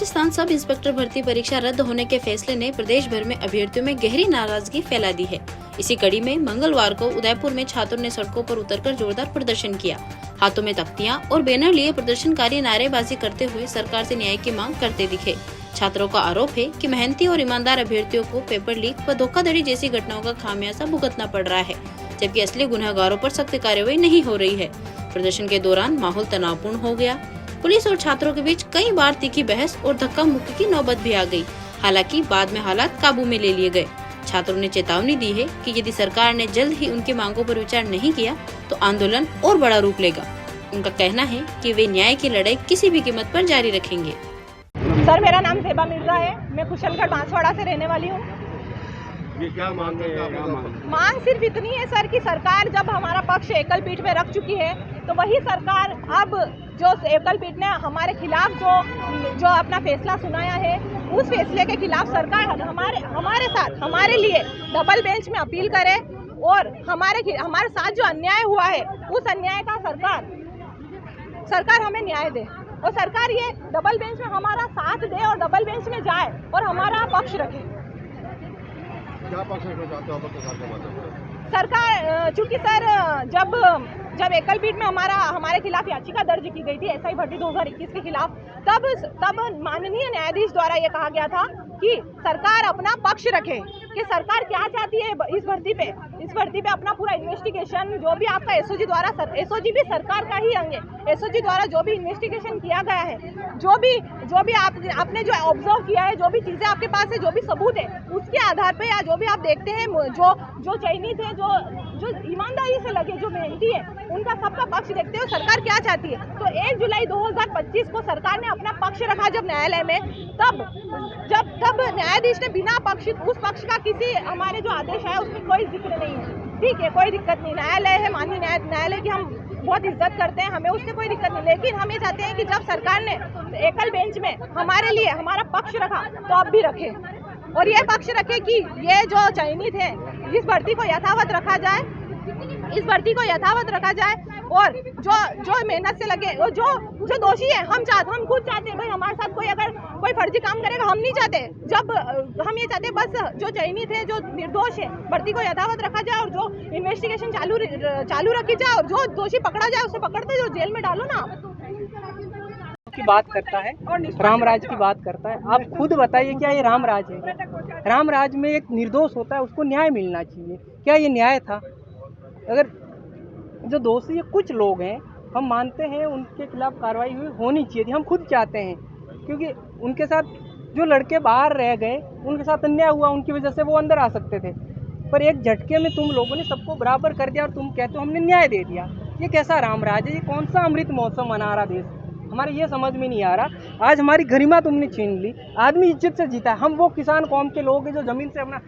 Rajasthan sub inspector भर्ती परीक्षा रद्द होने के फैसले ने प्रदेश भर में अभ्यर्थियों में गहरी नाराजगी फैला दी है। इसी कड़ी में मंगलवार को उदयपुर में छात्रों ने सड़कों पर उतरकर जोरदार प्रदर्शन किया। हाथों में तख्तियां और बैनर लिए प्रदर्शनकारी नारेबाजी करते हुए सरकार से न्याय की मांग करते दिखे। छात्रों का आरोप है कि मेहनती और ईमानदार अभ्यर्थियों को पेपर लीक व धोखाधड़ी जैसी घटनाओं का खामियाजा भुगतना पड़ रहा है, जबकि असली गुनहगारों पर सख्त कार्रवाई नहीं हो रही है। प्रदर्शन के दौरान माहौल तनावपूर्ण हो गया। पुलिस और छात्रों के बीच कई बार तीखी बहस और धक्का मुक्की की नौबत भी आ गई। हालांकि बाद में हालात काबू में ले लिए गए। छात्रों ने चेतावनी दी है कि यदि सरकार ने जल्द ही उनकी मांगों पर विचार नहीं किया तो आंदोलन और बड़ा रूप लेगा। उनका कहना है कि वे न्याय की लड़ाई किसी भी कीमत पर जारी रखेंगे। सर, मेरा नाम ज़ेबा मिर्जा है। मैं कुशलगढ़ बांसवाड़ा से रहने वाली हूँ। ये क्या मांग है? मांग सिर्फ इतनी है सर कि सरकार जब हमारा पक्ष एकल पीठ में रख चुकी है तो वही सरकार अब जो एकल पीठ ने हमारे खिलाफ जो अपना फैसला सुनाया है, उस फैसले के खिलाफ सरकार हमारे साथ हमारे लिए डबल बेंच में अपील करे और हमारे साथ जो अन्याय हुआ है उस अन्याय का सरकार हमें न्याय दे और सरकार ये डबल बेंच में हमारा साथ दे और डबल बेंच में जाए और हमारा पक्ष रखे। क्या पक्ष रखना चाहते हो सरकार के माध्यम से? सरकार चूंकि सर जब एकल पीठ में हमारे खिलाफ याचिका दर्ज की गई थी एसआई भर्ती 2021 के खिलाफ, तब माननीय न्यायाधीश द्वारा ये कहा गया था कि सरकार अपना पक्ष रखे कि सरकार क्या चाहती है इस भर्ती पे अपना पूरा इन्वेस्टिगेशन, जो भी आपका एसओजी द्वारा एसओजी भी सरकार का ही अंग है। एसओजी द्वारा जो भी इन्वेस्टिगेशन किया गया है, जो भी आपने जो ऑब्जर्व किया है, जो भी चीज़ें आपके पास है, जो भी सबूत है, उसके आधार पे या जो भी आप देखते हैं जो चयनित है, जो ईमानदारी से लगे, जो मेहनती है, उनका सबका पक्ष देखते हुए सरकार क्या चाहती है। तो 1 जुलाई 2025 को सरकार ने अपना पक्ष रखा जब न्यायालय में, तब न्यायाधीश ने बिना उस पक्ष का किसी हमारे जो आदेश है उसमें कोई जिक्र नहीं है। ठीक है, कोई दिक्कत नहीं, न्यायालय है, माननीय न्यायालय की हम बहुत इज्जत करते हैं, हमें उससे कोई दिक्कत नहीं। लेकिन हम ये चाहते हैं कि जब सरकार ने एकल बेंच में हमारे लिए हमारा पक्ष रखा तो अब भी रखे और ये पक्ष रखे कि ये जो चयनित है इस भर्ती को यथावत रखा जाए और जो मेहनत से लगे और जो दोषी है हम खुद चाहते हैं भाई हमारे साथ अगर कोई फर्जी काम करेगा, हम नहीं चाहते। जब हम ये चाहते हैं बस जो चयनित है, जो निर्दोष है, भर्ती को यथावत रखा जाए और जो इन्वेस्टिगेशन चालू रखी जाए और जो दोषी पकड़ा जाए उसे पकड़ते जो जेल में डालो ना। की बात करता है और रामराज की बात करता है। आप खुद बताइए, क्या ये रामराज है? रामराज में एक निर्दोष होता है, उसको न्याय मिलना चाहिए। क्या ये न्याय था? अगर जो दोषी कुछ लोग हैं, हम मानते हैं उनके खिलाफ कार्रवाई होनी चाहिए थी, हम खुद चाहते हैं, क्योंकि उनके साथ जो लड़के बाहर रह गए उनके साथ अन्याय हुआ, उनकी वजह से वो अंदर आ सकते थे। पर एक झटके में तुम लोगों ने सबको बराबर कर दिया और तुम कहते हो हमने न्याय दे दिया। ये कैसा रामराज है? ये कौन सा अमृत महोत्सव मना रहा देश? हमारे ये समझ में नहीं आ रहा। आज हमारी गरिमा तुमने छीन ली, आदमी इज्जत से जीता है। हम वो किसान कौम के लोग हैं जो ज़मीन से अपना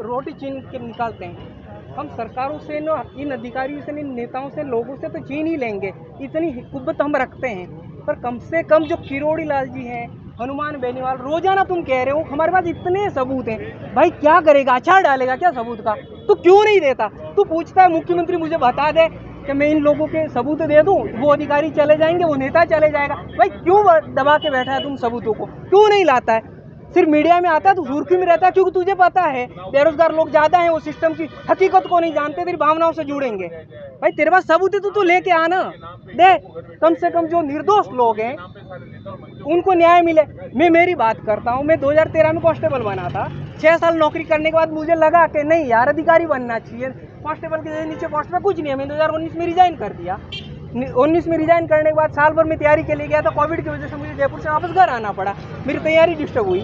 रोटी छीन के निकालते हैं। हम सरकारों से, इन अधिकारियों से, इन नेताओं से, लोगों से तो छीन ही लेंगे, इतनी कुव्वत हम रखते हैं। पर कम से कम जो किरोड़ी लाल जी हैं, हनुमान बेनीवाल, रोजाना तुम कह रहे हो हमारे पास इतने सबूत हैं। भाई क्या करेगा? अचार डालेगा क्या सबूत का? तू क्यों नहीं देता? तू पूछता है मुख्यमंत्री मुझे बता दे कि मैं इन लोगों के सबूत दे दूं, वो अधिकारी चले जाएंगे, वो नेता चले जाएगा। भाई क्यों दबा के बैठा है तुम सबूतों को? क्यों नहीं लाता है? सिर्फ मीडिया में आता है तो सुर्खी में रहता है, क्योंकि तुझे पता है बेरोजगार लोग ज़्यादा हैं, वो सिस्टम की हकीकत को नहीं जानते, तेरी भावनाओं से जुड़ेंगे। भाई तेरे पास सबूत है तो तू लेके आना दे। कम से कम जो निर्दोष लोग हैं उनको न्याय मिले। मैं मेरी बात करता हूँ, मैं 2013 में कांस्टेबल बना था। 6 साल नौकरी करने के बाद मुझे लगा कि नहीं यार, अधिकारी बनना चाहिए। कांस्टेबल के नीचे पोस्ट में कुछ नहीं है। मैंने 2019 में रिजाइन कर दिया। 19 में रिजाइन करने के बाद साल भर में तैयारी के लिए गया था। कोविड की वजह से मुझे जयपुर से वापस घर आना पड़ा, मेरी तैयारी डिस्टर्ब हुई।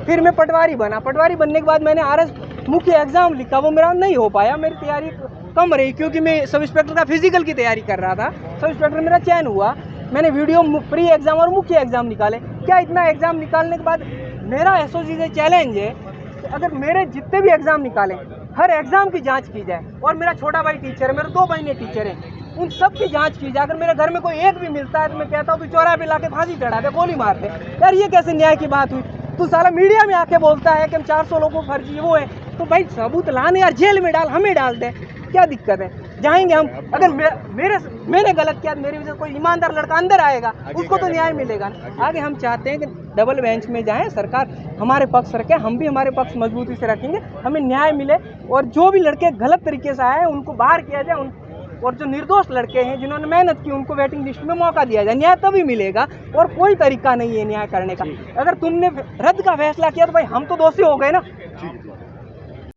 फिर मैं पटवारी बना। पटवारी बनने के बाद मैंने आरएस मुख्य एग्जाम लिखा, वो मेरा नहीं हो पाया, मेरी तैयारी कम रही क्योंकि मैं सब इंस्पेक्टर का फिजिकल की तैयारी कर रहा था। सब इंस्पेक्टर मेरा चयन हुआ। मैंने वीडियो प्री एग्जाम और मुख्य एग्जाम निकाले। क्या इतना एग्जाम निकालने के बाद मेरा एसओजी से चैलेंज है कि अगर मेरे जितने भी एग्जाम निकाले हर एग्जाम की जाँच की जाए। और मेरा छोटा भाई टीचर है, मेरे 2 बहनें टीचर हैं, उन सब की जांच की जाए। अगर मेरे घर में कोई एक भी मिलता है तो मैं कहता हूँ तू चौराहे पे लाके फांसी चढ़ा दे, गोली मार दे। यार ये कैसे न्याय की बात हुई? तू साला मीडिया में आके बोलता है कि हम 400 लोगों को फर्जी वो है, तो भाई सबूत लाने यार, जेल में डाल, हमें डाल दे, क्या दिक्कत है? जाएंगे हम। अगर मैंने गलत किया, मेरी वजह से कोई ईमानदार लड़का अंदर आएगा, उसको तो न्याय मिलेगा ना। आगे हम चाहते हैं कि डबल बेंच में जाएं, सरकार हमारे पक्ष रखे, हम भी हमारे पक्ष मजबूती से रखेंगे, हमें न्याय मिले और जो भी लड़के गलत तरीके से आए हैं उनको बाहर किया जाए, और जो निर्दोष लड़के हैं जिन्होंने मेहनत की उनको वेटिंग लिस्ट में मौका दिया जाए। न्याय तभी मिलेगा और कोई तरीका नहीं है न्याय करने का। अगर तुमने रद्द का फैसला किया तो भाई हम तो दोषी हो गए ना।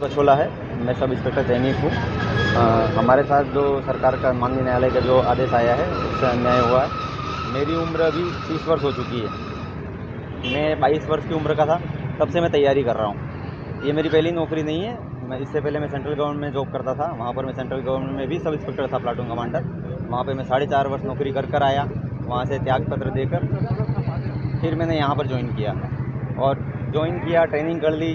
छोला है, मैं सब इंस्पेक्टर चयनित हूँ। हमारे साथ जो सरकार का माननीय न्यायालय का जो आदेश आया है उससे अन्याय हुआ है। मेरी उम्र अभी 30 वर्ष हो चुकी है। मैं 22 वर्ष की उम्र का था तब से मैं तैयारी कर रहा हूँ। ये मेरी पहली नौकरी नहीं है। इससे पहले मैं सेंट्रल गवर्नमेंट में जॉब करता था। वहाँ पर मैं सेंट्रल गवर्नमेंट में भी सब इंस्पेक्टर था, प्लाटून कमांडर। वहाँ पे मैं 4.5 वर्ष नौकरी कर आया। वहाँ से त्यागपत्र देकर फिर मैंने यहाँ पर ज्वाइन किया और ज्वाइन किया, ट्रेनिंग कर ली।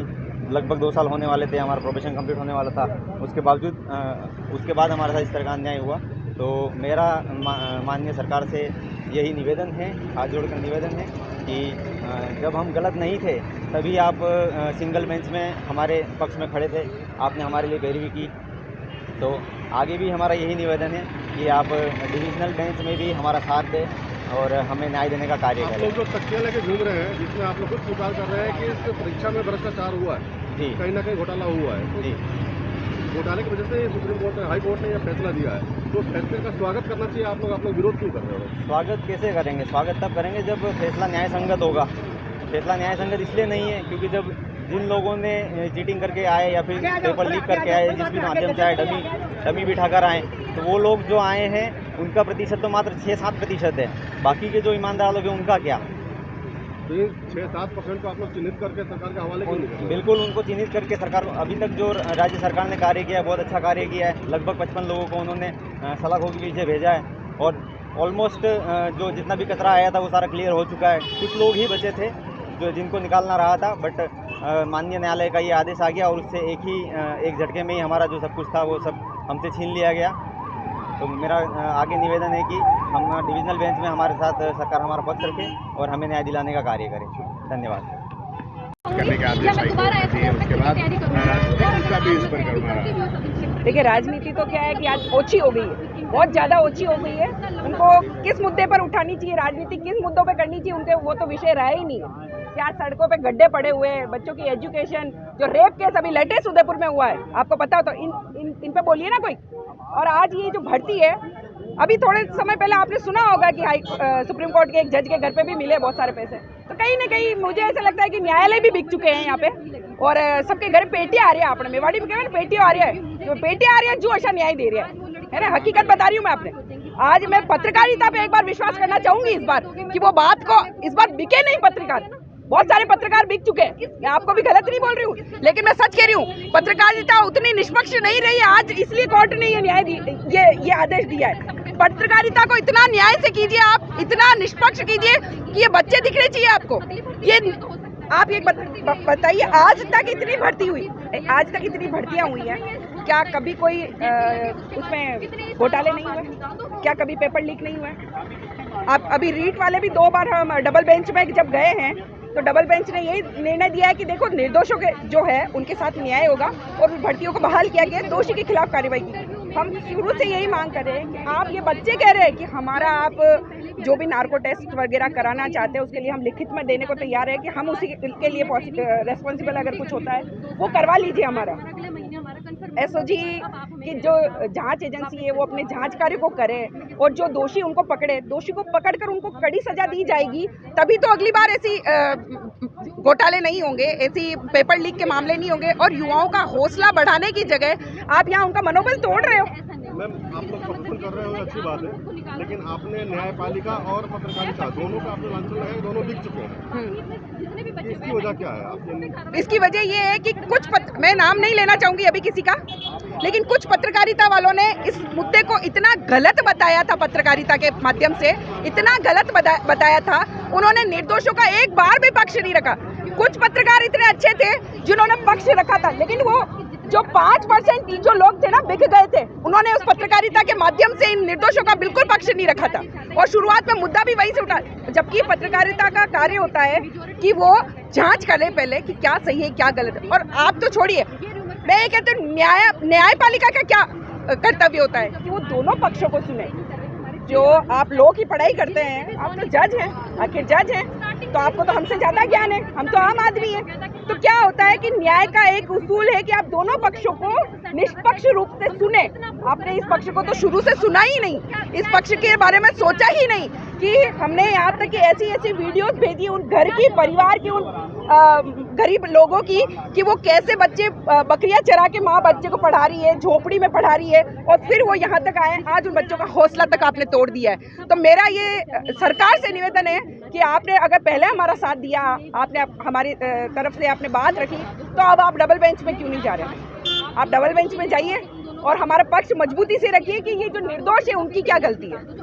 लगभग 2 साल होने वाले थे, हमारा प्रोबेशन कंप्लीट होने वाला था। उसके बाद हमारे साथ इस तरह का अन्याय हुआ। तो मेरा माननीय सरकार से यही निवेदन है, हाथ जोड़कर निवेदन है कि जब हम गलत नहीं थे तभी आप सिंगल बेंच में हमारे पक्ष में खड़े थे, आपने हमारे लिए पैरवी की। तो आगे भी हमारा यही निवेदन है कि आप डिविजनल बेंच में भी हमारा साथ दें और हमें न्याय देने का कार्य करें। आप लोग जो तख्तियाँ लेके घूम रहे हैं जिसमें आप लोग खुद स्वीकार कर रहे हैं कि इस परीक्षा में भ्रष्टाचार हुआ है, जी, कहीं ना कहीं घोटाला हुआ है, जी, घोटाले की वजह से सुप्रीम कोर्ट ने, हाई कोर्ट ने यह फैसला दिया है, तो फैसले का स्वागत करना चाहिए। आप लोग विरोध क्यों कर रहे हो? स्वागत कैसे करेंगे? स्वागत तब करेंगे जब फैसला न्याय संगत होगा। फैसला न्याय संगत इसलिए नहीं है क्योंकि जब जिन लोगों ने चीटिंग करके आए या फिर पेपर लीक करके आए, जिस भी माध्यम से आए, डमी बिठाकर आए, तो वो लोग जो आए हैं उनका प्रतिशत तो मात्र 6-7% है। बाकी के जो ईमानदार लोग हैं उनका क्या? तो ये 6-7% को आप लोग चिन्हित करके सरकार के हवाले क्यों नहीं कर रहे? बिल्कुल उनको चिन्हित करके सरकार, अभी तक जो राज्य सरकार ने कार्य किया है बहुत अच्छा कार्य किया है। लगभग 55 लोगों को उन्होंने सलाखों के पीछे भेजा है और ऑलमोस्ट जो जितना भी कचरा आया था वो सारा क्लियर हो चुका है। कुछ लोग ही बचे थे जो जिनको निकालना रहा था, बट माननीय न्यायालय का ये आदेश आ गया और उससे एक झटके में ही हमारा जो सब कुछ था वो सब हमसे छीन लिया गया। तो मेरा आगे निवेदन है कि हम डिविजनल बेंच में हमारे साथ सरकार हमारा पक्ष रखे और हमें न्याय दिलाने का कार्य करे। धन्यवाद। करने के आदेश आई उसके बाद का भी इस पर करूँगा। देखिए, राजनीति तो क्या है कि आज ओछी हो गई है, बहुत ज़्यादा ओछी हो गई है। उनको किस मुद्दे पर उठानी चाहिए, राजनीति किस मुद्दों पे करनी चाहिए, उनके वो तो विषय रहा ही नहीं है। क्या सड़कों पे गड्ढे पड़े हुए हैं, बच्चों की एजुकेशन, जो रेप केस अभी लेटेस्ट उदयपुर में हुआ है, आपको पता हो तो इन पे बोलिए ना कोई। और आज ये जो भर्ती है, अभी थोड़े समय पहले आपने सुना होगा कि सुप्रीम कोर्ट के एक जज के घर पे भी मिले बहुत सारे पैसे। तो कहीं ना कहीं मुझे ऐसा लगता है कि न्यायालय भी बिक चुके हैं यहाँ पे और सबके घर पेटी आ रही है। आपने मेवाड़ी में कहा पेटी आ रही है, जो पेटी आ रही है जो अच्छा न्याय दे रहा है ना। हकीकत बता रही हूँ मैं आपने। आज मैं पत्रकारिता पे एक बार विश्वास करना चाहूंगी इस बार कि वो बात को इस बार बिके नहीं पत्रकार। बहुत सारे पत्रकार बिक चुके हैं, मैं आपको भी गलत नहीं बोल रही हूँ, लेकिन मैं सच कह रही हूँ पत्रकारिता उतनी निष्पक्ष नहीं रही आज, इसलिए कोर्ट ने ये न्याय ये आदेश दिया है। पत्रकारिता को इतना न्याय से कीजिए, आप इतना निष्पक्ष कीजिए कि ये बच्चे दिखने चाहिए आपको। ये आप ये बताइए, आज तक इतनी भर्ती हुई, आज तक इतनी भर्तियां हुई हैं, क्या कभी कोई उसमें घोटाले नहीं हुए? क्या कभी पेपर लीक नहीं हुए? आप अभी रीट वाले भी 2 बार हम डबल बेंच में जब गए हैं तो डबल बेंच ने यही निर्णय दिया है कि देखो निर्दोषों के जो है उनके साथ न्याय होगा और भर्तियों को बहाल किया गया, दोषी के खिलाफ कार्रवाई की। हम शुरू से यही मांग कर रहे हैं कि आप ये बच्चे कह रहे हैं कि हमारा आप जो भी नार्को टेस्ट वगैरह कराना चाहते हैं उसके लिए हम लिखित में देने को तैयार है कि हम उसी के लिए रेस्पॉन्सिबल अगर कुछ होता है वो करवा लीजिए। हमारा एसओजी की जो जांच एजेंसी है वो अपने जांच कार्य को करे और जो दोषी उनको पकड़े, दोषी को पकड़कर उनको कड़ी सजा दी जाएगी, तभी तो अगली बार ऐसी घोटाले नहीं होंगे, ऐसी पेपर लीक के मामले नहीं होंगे। और युवाओं का हौसला बढ़ाने की जगह आप यहाँ उनका मनोबल तोड़ रहे हो। मैम, आप लोग प्रदर्शन कर रहे हो अच्छी बात है, लेकिन आपने न्यायपालिका और पत्रकारिता दोनों का आपने लांछन लगाया, दोनों बिक चुके हैं। इसकी वजह क्या है? इसकी वजह ये है कि कुछ मैं नाम नहीं लेना चाहूंगी अभी किसी का, लेकिन कुछ पत्रकारिता वालों ने इस मुद्दे को इतना गलत बताया था, पत्रकारिता के माध्यम से इतना गलत बताया था, उन्होंने निर्दोषों का एक बार भी पक्ष नहीं रखा। कुछ पत्रकार इतने अच्छे थे जिन्होंने पक्ष रखा था, लेकिन वो जो 5% जो लोग थे ना बिक गए थे, उन्होंने उस पत्रकारिता के माध्यम से इन निर्दोषों का बिल्कुल पक्ष नहीं रखा था और शुरुआत में मुद्दा भी वहीं से उठा। जबकि पत्रकारिता का कार्य होता है कि वो जांच करे पहले कि क्या सही है क्या गलत है। और आप तो छोड़िए, मैं ये कहती हूँ न्यायपालिका का क्या कर्तव्य होता है कि वो दोनों पक्षों को सुने। जो आप लॉ की पढ़ाई करते हैं, आप तो जज हैं, आखिर जज हैं, तो आपको तो हमसे ज़्यादा ज्ञान है, हम तो आम आदमी हैं। तो क्या होता है कि न्याय का एक उसूल है कि आप दोनों पक्षों को निष्पक्ष रूप से सुने। आपने इस पक्ष को तो शुरू से सुना ही नहीं, इस पक्ष के बारे में सोचा ही नहीं कि हमने यहाँ तक कि ऐसी वीडियोस भेजी उन घर की, परिवार की, उन गरीब लोगों की कि वो कैसे बच्चे बकरियां चरा के माँ बच्चे को पढ़ा रही है, झोपड़ी में पढ़ा रही है, और फिर वो यहाँ तक आए। आज उन बच्चों का हौसला तक आपने तोड़ दिया है। तो मेरा ये सरकार से निवेदन है कि आपने अगर पहले हमारा साथ दिया, आपने हमारी तरफ से आपने बात रखी, तो अब आप डबल बेंच में क्यों नहीं जा रहे? आप डबल बेंच में जाइए और हमारा पक्ष मजबूती से रखिए कि ये जो निर्दोष है उनकी क्या गलती है।